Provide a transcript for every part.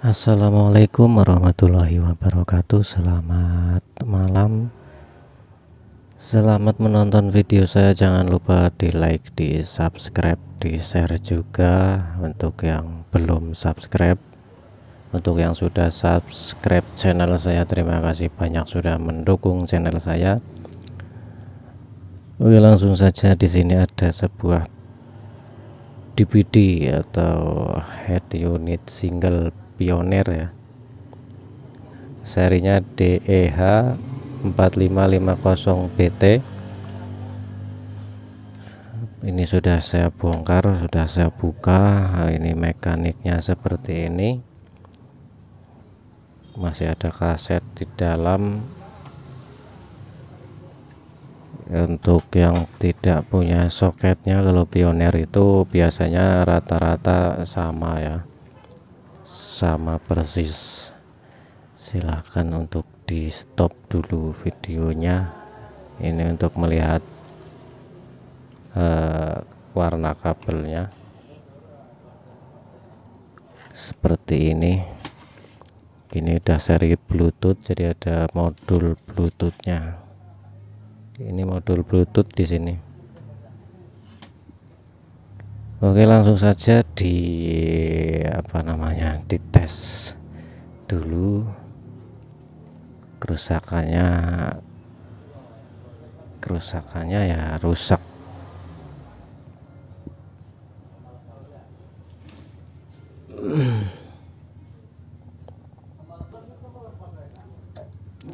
Assalamualaikum warahmatullahi wabarakatuh. Selamat malam, selamat menonton video saya. Jangan lupa di like, di subscribe, di share juga untuk yang belum subscribe. Untuk yang sudah subscribe channel saya, terima kasih banyak sudah mendukung channel saya. Oke, langsung saja. Di sini ada sebuah DVD atau head unit single Pioneer ya, serinya DEH 4550BT. Ini sudah saya bongkar, sudah saya buka. Ini mekaniknya seperti ini, masih ada kaset di dalam. Untuk yang tidak punya soketnya, kalau Pioneer itu biasanya rata-rata sama ya, sama persis. Silahkan untuk di stop dulu videonya ini untuk melihat warna kabelnya seperti ini. Ini udah seri Bluetooth, jadi ada modul Bluetoothnya. Ini modul Bluetooth di sini. Oke, langsung saja dites dulu kerusakannya ya, rusak.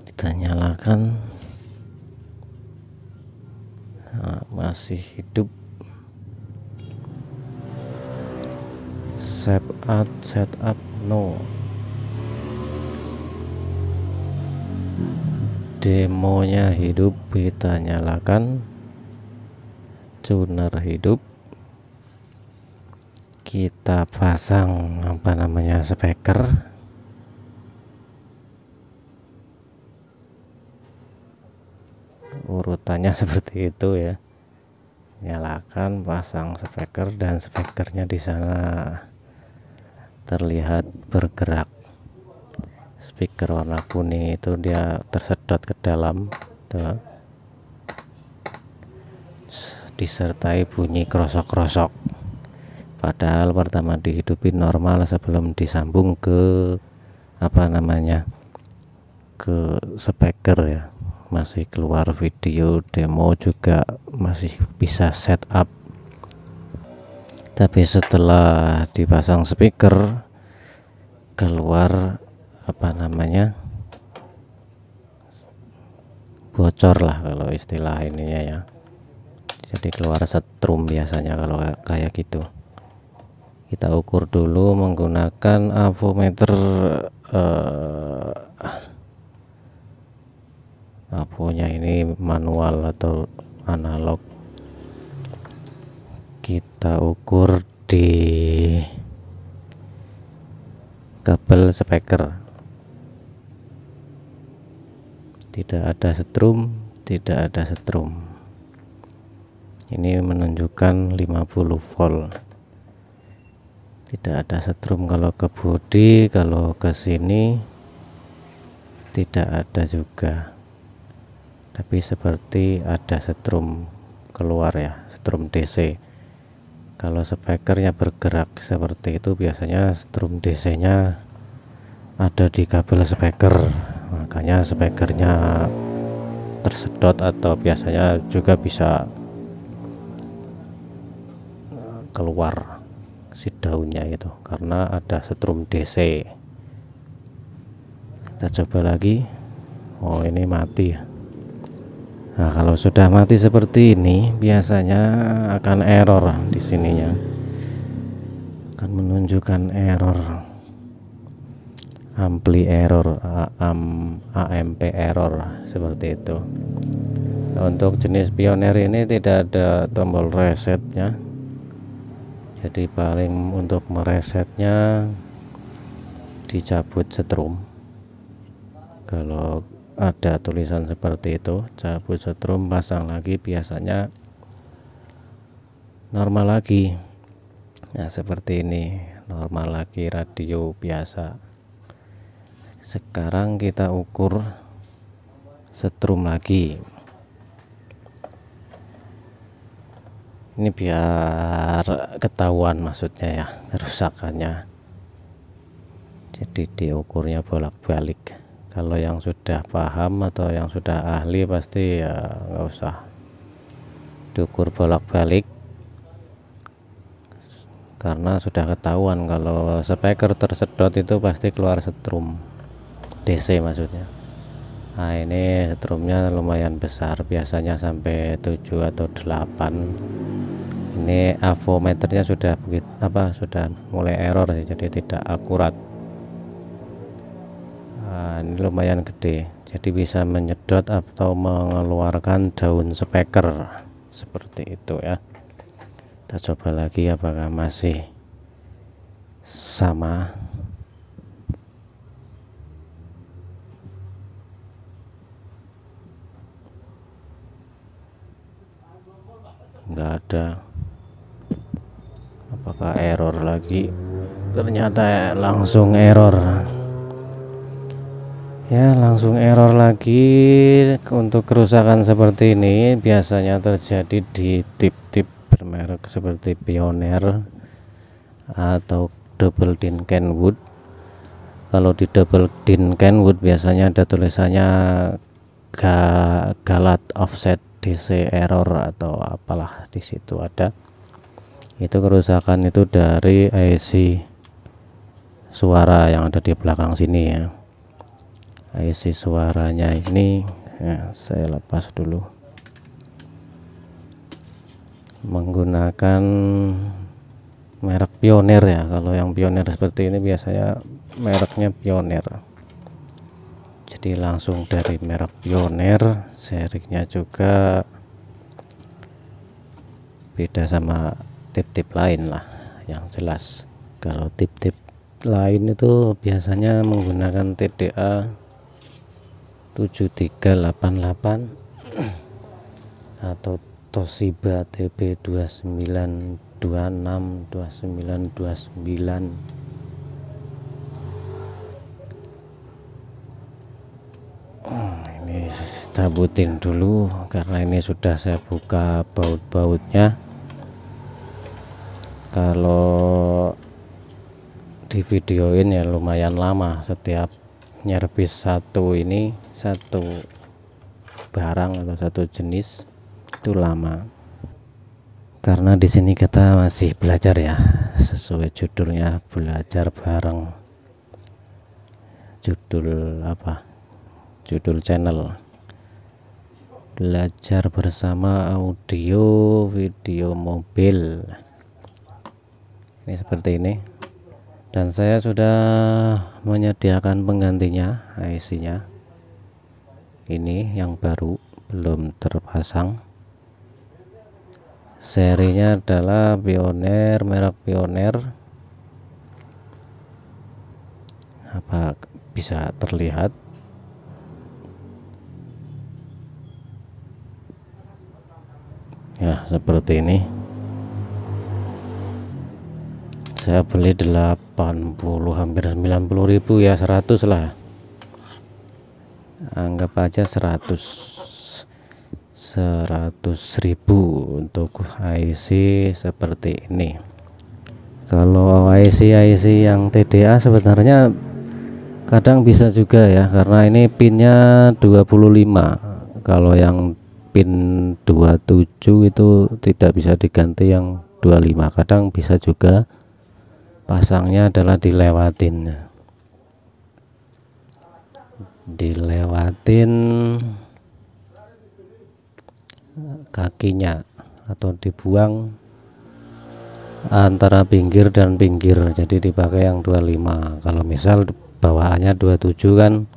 Kita nyalakan. Nah, masih hidup. Setup no. Demonya hidup, kita nyalakan. Tuner hidup. Kita pasang speaker. Urutannya seperti itu ya. Nyalakan, pasang speaker, dan speakernya di sana terlihat bergerak. Speaker warna kuning itu dia tersedot ke dalam tuh, disertai bunyi krosok-krosok. Padahal pertama dihidupin normal sebelum disambung ke ke speaker ya. Masih keluar video demo juga, masih bisa setup. Tapi setelah dipasang speaker, keluar bocor lah kalau istilah ininya ya. Jadi keluar setrum biasanya kalau kayak gitu. Kita ukur dulu menggunakan avometer. Avonya ini manual atau analog. Kita ukur di kabel speaker. Tidak ada setrum, tidak ada setrum. Ini menunjukkan 50 volt. Tidak ada setrum kalau ke bodi, kalau ke sini tidak ada juga. Tapi seperti ada setrum keluar ya, setrum DC. Kalau speakernya bergerak seperti itu, biasanya setrum DC nya ada di kabel speaker, makanya speakernya tersedot, atau biasanya juga bisa keluar si daunnya itu karena ada setrum DC. Kita coba lagi. Oh, ini mati ya. Nah, kalau sudah mati seperti ini, biasanya akan error di sininya. Akan menunjukkan error. Ampli error, AMP error, seperti itu. Nah, untuk jenis Pioneer ini tidak ada tombol resetnya. Jadi paling untuk meresetnya dicabut setrum. Kalau ada tulisan seperti itu, cabut setrum, pasang lagi, biasanya normal lagi. Nah, seperti ini, normal lagi, radio biasa. Sekarang kita ukur setrum lagi. Ini biar ketahuan maksudnya ya kerusakannya. Jadi diukurnya bolak-balik. Kalau yang sudah paham atau yang sudah ahli pasti ya nggak usah diukur bolak-balik, karena sudah ketahuan kalau speaker tersedot itu pasti keluar setrum DC maksudnya. Nah ini setrumnya lumayan besar, biasanya sampai 7 atau 8. Ini avometernya sudah sudah mulai error sih, jadi tidak akurat. Nah, ini lumayan gede, jadi bisa menyedot atau mengeluarkan daun speaker seperti itu ya. Kita coba lagi apakah masih sama. Enggak ada. Apakah error lagi? Ternyata langsung error ya, langsung error lagi. Untuk kerusakan seperti ini biasanya terjadi di tip-tip bermerek seperti Pioneer atau Double Din Kenwood. Kalau di Double Din Kenwood biasanya ada tulisannya galat offset DC error atau apalah, di situ ada. Itu kerusakan itu dari IC suara yang ada di belakang sini ya. IC suaranya ini ya, saya lepas dulu. Menggunakan merek Pioneer ya. Kalau yang Pioneer seperti ini biasanya mereknya Pioneer. Jadi langsung dari merek Pioneer, serinya juga beda sama tip-tip lain lah yang jelas. Kalau tip-tip lain itu biasanya menggunakan TDA 7388 atau Toshiba TB29262929. Ini cabutin dulu karena ini sudah saya buka baut-bautnya. Kalau di videoin ya lumayan lama, setiap nyervis satu barang atau satu jenis itu lama, karena di sini kita masih belajar ya, sesuai judulnya, belajar bareng. Judul channel belajar bersama audio video mobil. Ini seperti ini, dan saya sudah menyediakan penggantinya. IC-nya ini yang baru, belum terpasang. Serinya adalah Pioneer, merek Pioneer. Apa bisa terlihat? Ya seperti ini. Saya beli 80, hampir 90.000 ya, 100 lah, anggap aja 100.000 untuk IC seperti ini. Kalau IC yang TDA sebenarnya kadang bisa juga ya, karena ini pinnya 25. Kalau yang pin 27 itu tidak bisa diganti yang 25, kadang bisa juga pasangnya adalah dilewatin kakinya atau dibuang antara pinggir dan pinggir, jadi dipakai yang 25. Kalau misal bawaannya 27 kan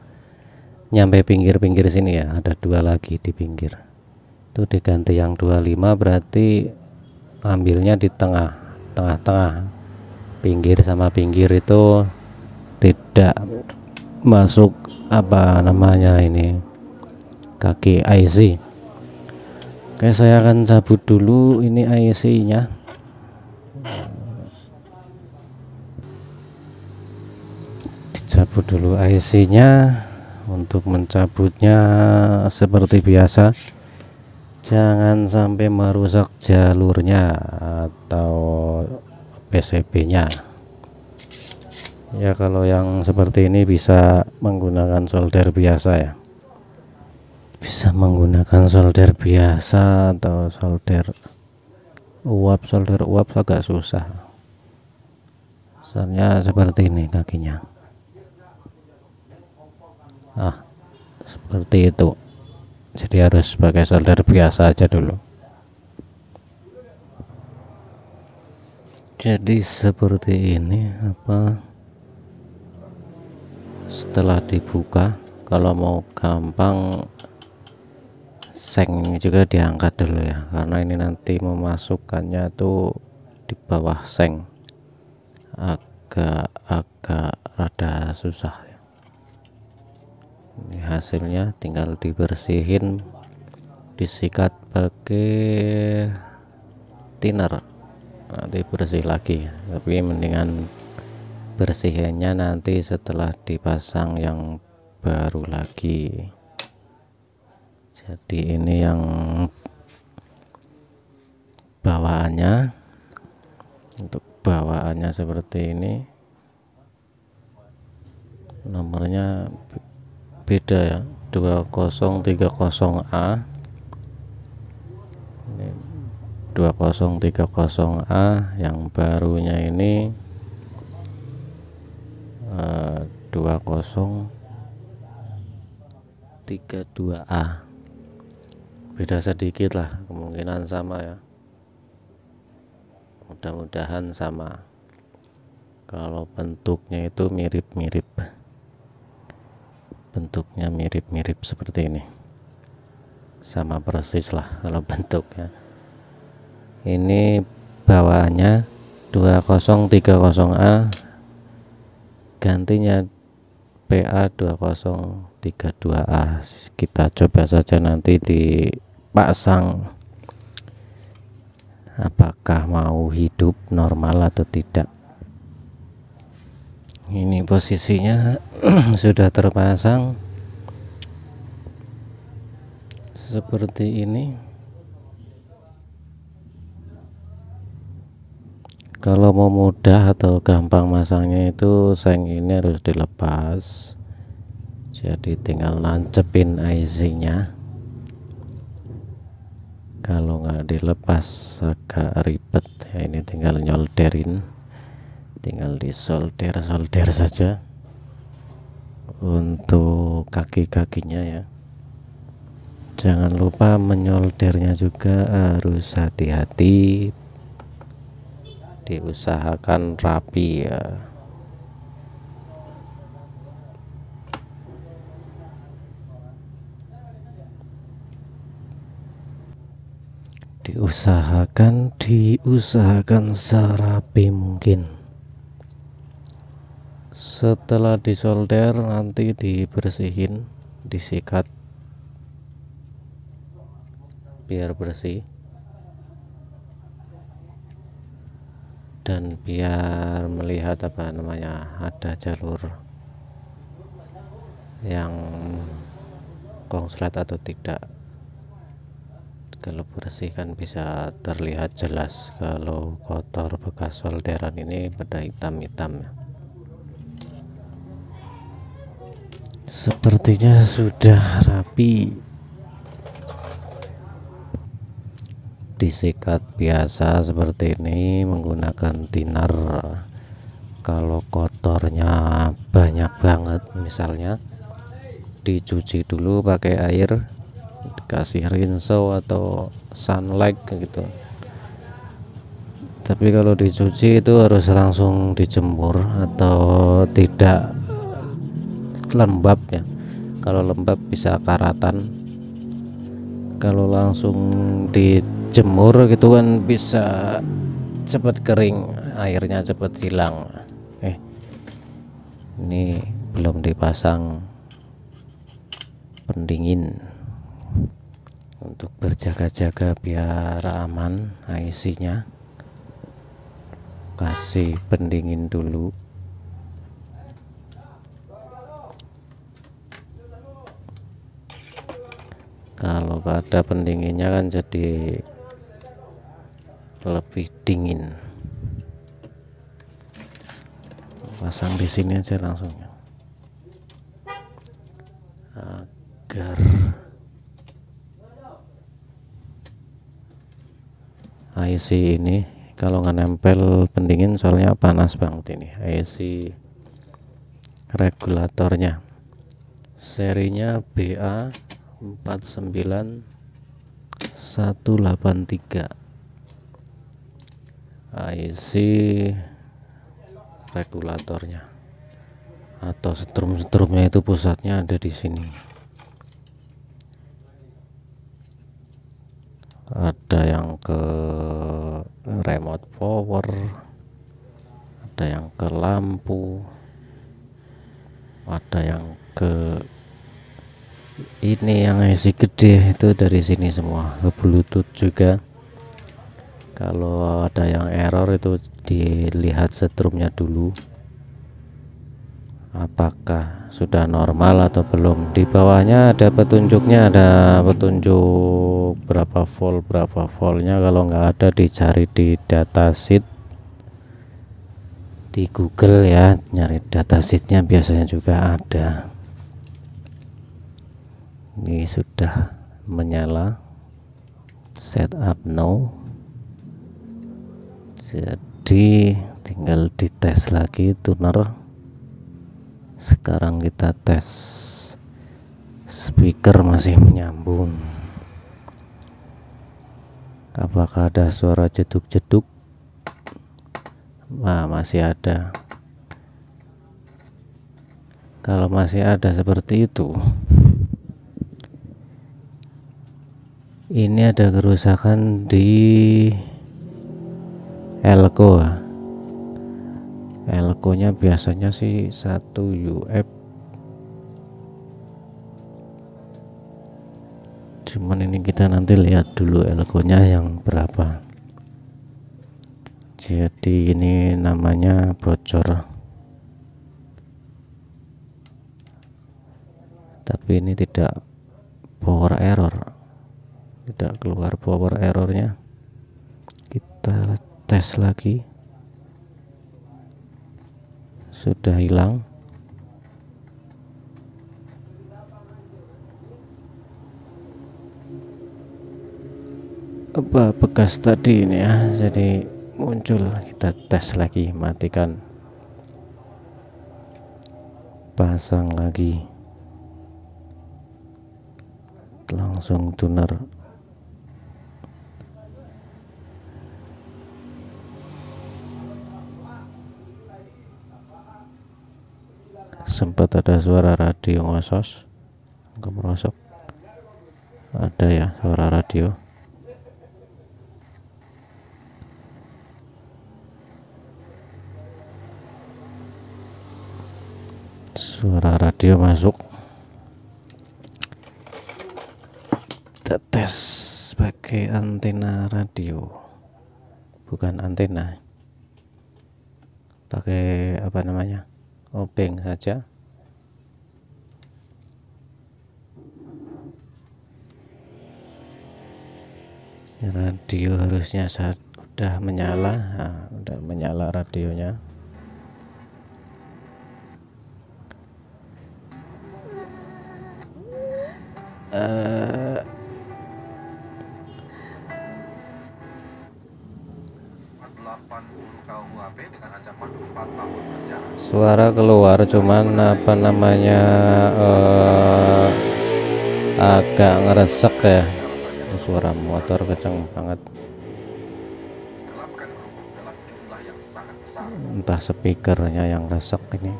nyampe pinggir-pinggir sini ya, ada dua lagi di pinggir, itu diganti yang 25, berarti ambilnya di tengah-tengah. Pinggir sama pinggir itu tidak masuk ini kaki IC. Oke, saya akan cabut dulu ini IC-nya. cabut dulu IC nya. Untuk mencabutnya seperti biasa, jangan sampai merusak jalurnya atau PCB nya ya. Kalau yang seperti ini bisa menggunakan solder biasa ya, bisa menggunakan solder biasa atau solder uap agak susah, soalnya seperti ini kakinya. Seperti itu, jadi harus pakai solder biasa aja dulu. Jadi seperti ini setelah dibuka, kalau mau gampang seng ini juga diangkat dulu ya, karena ini nanti memasukkannya tuh di bawah seng, agak rada susah ya. Ini hasilnya, tinggal dibersihin, disikat pakai thinner, nanti bersih lagi. Tapi mendingan bersihinnya nanti setelah dipasang yang baru lagi. Jadi ini yang bawaannya, untuk bawaannya seperti ini, nomornya beda ya, 2030A. Ini 2030A, yang barunya ini 2032A. Beda sedikit lah, kemungkinan sama ya, mudah-mudahan sama. Kalau bentuknya itu mirip-mirip, bentuknya mirip-mirip seperti ini, sama persis lah kalau bentuknya. Ini bawaannya 2030A, gantinya PA 2032A. Kita coba saja nanti dipasang apakah mau hidup normal atau tidak. Ini posisinya sudah terpasang seperti ini. Kalau mau mudah atau gampang masangnya itu seng ini harus dilepas, jadi tinggal nancepin IC nya. Kalau nggak dilepas agak ribet ya, ini tinggal nyolderin, tinggal disolder saja. Untuk kaki-kakinya ya, jangan lupa menyoldernya juga harus hati-hati, diusahakan rapi ya. Diusahakan serapi mungkin. Setelah disolder nanti dibersihin, disikat biar bersih dan biar melihat ada jalur yang konslet atau tidak. Kalau bersih kan bisa terlihat jelas, kalau kotor bekas solderan ini pada hitam-hitam. Sepertinya sudah rapi, disikat biasa seperti ini menggunakan thinner. Kalau kotornya banyak banget, misalnya dicuci dulu pakai air, dikasih rinso atau sunlight gitu. Tapi kalau dicuci itu harus langsung dijemur atau tidak lembab ya. Kalau lembab bisa karatan, kalau langsung dijemur gitu kan bisa cepat kering, airnya cepat hilang. Ini belum dipasang pendingin untuk berjaga-jaga biar aman. IC nya kasih pendingin dulu. Kalau ada pendinginnya kan jadi lebih dingin. Pasang di sini aja langsung agar IC ini kalau nggak nempel pendingin, soalnya panas banget ini IC regulatornya. Serinya BA49183. IC regulatornya atau setrum-setrumnya itu pusatnya ada di sini. Ada yang ke remote power, ada yang ke lampu, ada yang ke ini yang IC gede itu dari sini semua, ke Bluetooth juga. Kalau ada yang error itu dilihat setrumnya dulu, apakah sudah normal atau belum. Di bawahnya ada petunjuknya, ada petunjuk berapa voltnya. Kalau nggak ada, dicari di datasheet di Google ya, nyari datasheetnya biasanya juga ada. Ini sudah menyala, setup now. Jadi tinggal dites lagi tuner. Sekarang kita tes speaker, masih menyambung. Apakah ada suara jeduk-jeduk? Nah, masih ada. Kalau masih ada seperti itu, ini ada kerusakan di elko. Elko-nya biasanya sih 1 UF, cuman ini kita nanti lihat dulu elko-nya yang berapa. Jadi ini namanya bocor, tapi ini tidak power error, tidak keluar power errornya. Kita tes lagi, sudah hilang. Apa bekas tadi ini ya, jadi muncul. Kita tes lagi, matikan, pasang lagi, langsung tuner. Sempat ada suara radio ngosos, merosok, ada ya suara radio. Suara radio masuk. Kita tes pakai antena radio, bukan antena, pakai apa namanya, obeng saja. Radio harusnya sudah menyala. Nah, udah menyala radionya. Suara keluar, cuman apa namanya, agak ngeresek ya. Suara motor kencang banget, entah speakernya yang resek ini.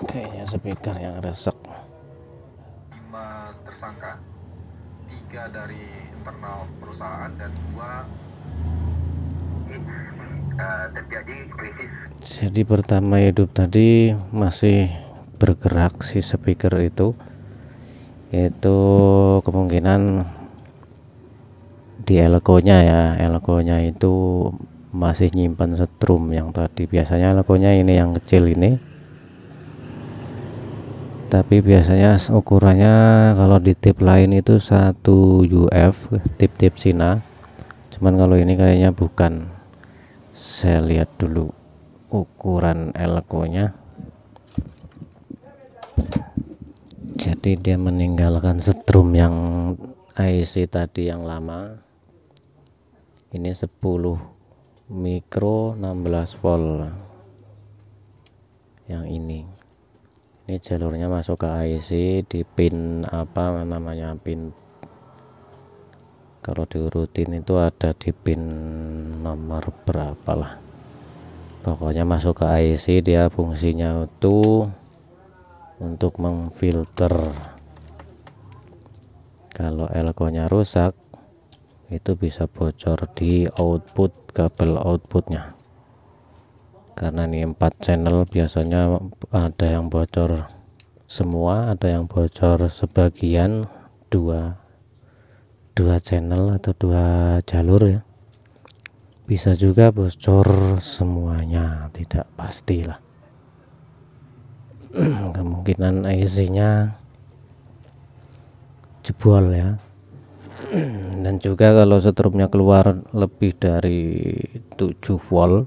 Kayaknya speaker yang resek. 5 tersangka, 3 dari internal perusahaan dan 2 terjadi krisis. Jadi pertama hidup tadi masih bergerak si speaker itu kemungkinan di elko-nya ya. Elko-nya itu masih nyimpan setrum yang tadi. Biasanya elko-nya ini yang kecil ini. tapi biasanya ukurannya kalau di tip lain itu 1 UF, tip-tip Cina. Cuman kalau ini kayaknya bukan. Saya lihat dulu ukuran elko nya. Jadi dia meninggalkan setrum yang IC tadi yang lama. Ini 10 mikro 16 volt yang ini jalurnya masuk ke IC di pin apa namanya, pin, kalau diurutin itu ada di pin nomor berapa lah, pokoknya masuk ke IC. Dia fungsinya itu untuk memfilter kalau elko nya rusak, itu bisa bocor di output, kabel outputnya. Karena ini 4 channel, biasanya ada yang bocor semua, ada yang bocor sebagian, dua channel atau 2 jalur ya. Bisa juga bocor semuanya, tidak pastilah. Kemungkinan IC nya jebol ya. Dan juga kalau setrumnya keluar lebih dari 7 volt,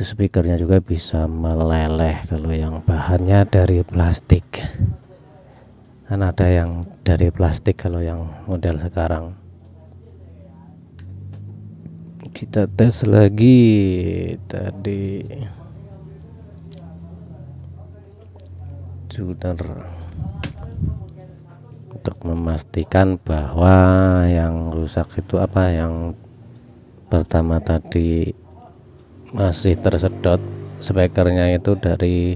itu speakernya juga bisa meleleh kalau yang bahannya dari plastik. Kan ada yang dari plastik kalau yang model sekarang. Kita tes lagi tadi tuner untuk memastikan bahwa yang rusak itu apa, yang pertama tadi masih tersedot speakernya itu dari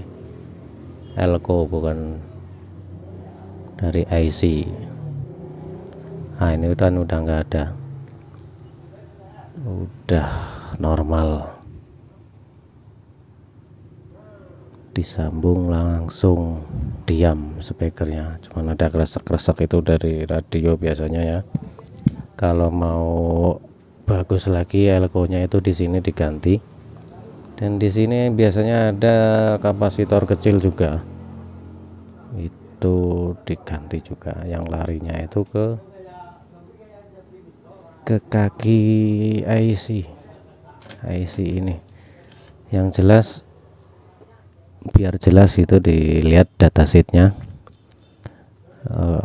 elko, bukan dari IC. Nah ini udah nggak ada, udah normal, disambung langsung diam speakernya. Cuman ada kresek-kresek itu dari radio biasanya ya. Kalau mau bagus lagi elko nya itu di sini diganti. Dan di sini biasanya ada kapasitor kecil juga, itu diganti juga, yang larinya itu ke kaki IC ini. Yang jelas, biar jelas itu dilihat datasheetnya,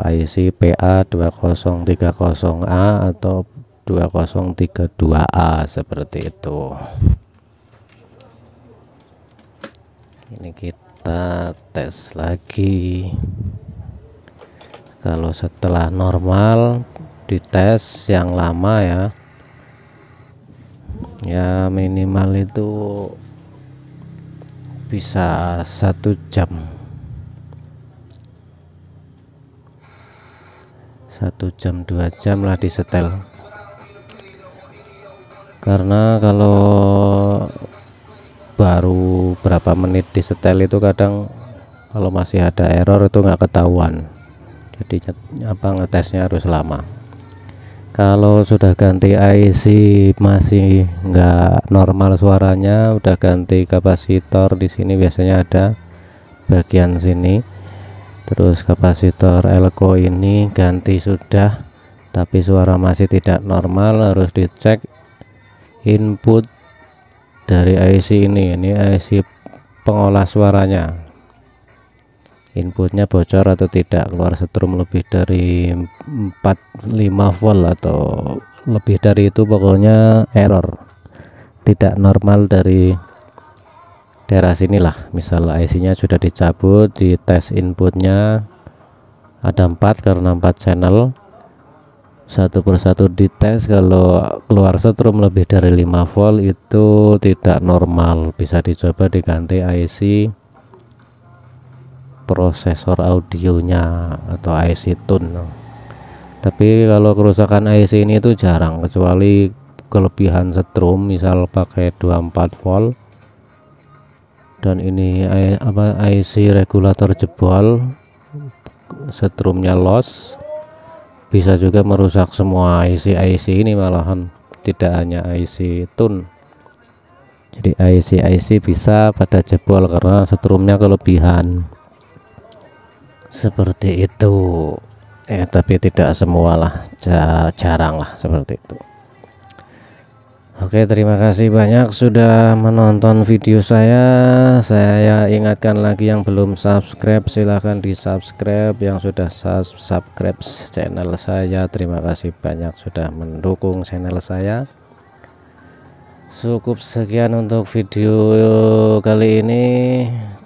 IC PA2030A atau 2032A seperti itu. Ini kita tes lagi. Kalau setelah normal, dites yang lama ya minimal itu bisa 1 jam, 2 jam lah disetel. Karena kalau baru berapa menit disetel itu kadang kalau masih ada error itu nggak ketahuan, jadi ngetesnya harus lama. Kalau sudah ganti IC masih nggak normal suaranya, udah ganti kapasitor, di sini biasanya ada bagian sini, terus kapasitor elko ini ganti sudah tapi suara masih tidak normal, harus dicek input dari IC ini IC pengolah suaranya, inputnya bocor atau tidak, keluar setrum lebih dari 4-5 volt atau lebih dari itu, pokoknya error, tidak normal dari daerah sinilah. Misal IC nya sudah dicabut, di tes inputnya ada 4 karena 4 channel, satu persatu dites. Kalau keluar setrum lebih dari 5 volt itu tidak normal, bisa dicoba diganti IC prosesor audionya atau IC tune. Tapi kalau kerusakan IC ini itu jarang, kecuali kelebihan setrum, misal pakai 24 volt dan ini IC regulator jebol, setrumnya loss, bisa juga merusak semua IC ini, malahan tidak hanya IC tune. Jadi IC bisa pada jebol karena setrumnya kelebihan. seperti itu ya, tapi tidak semua lah, jarang lah seperti itu. Oke, terima kasih banyak sudah menonton video saya. Saya ingatkan lagi yang belum subscribe silahkan di subscribe, yang sudah subscribe channel saya terima kasih banyak sudah mendukung channel saya. Cukup sekian untuk video kali ini,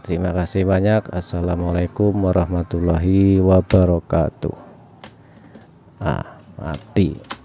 terima kasih banyak. Assalamualaikum warahmatullahi wabarakatuh. Mati.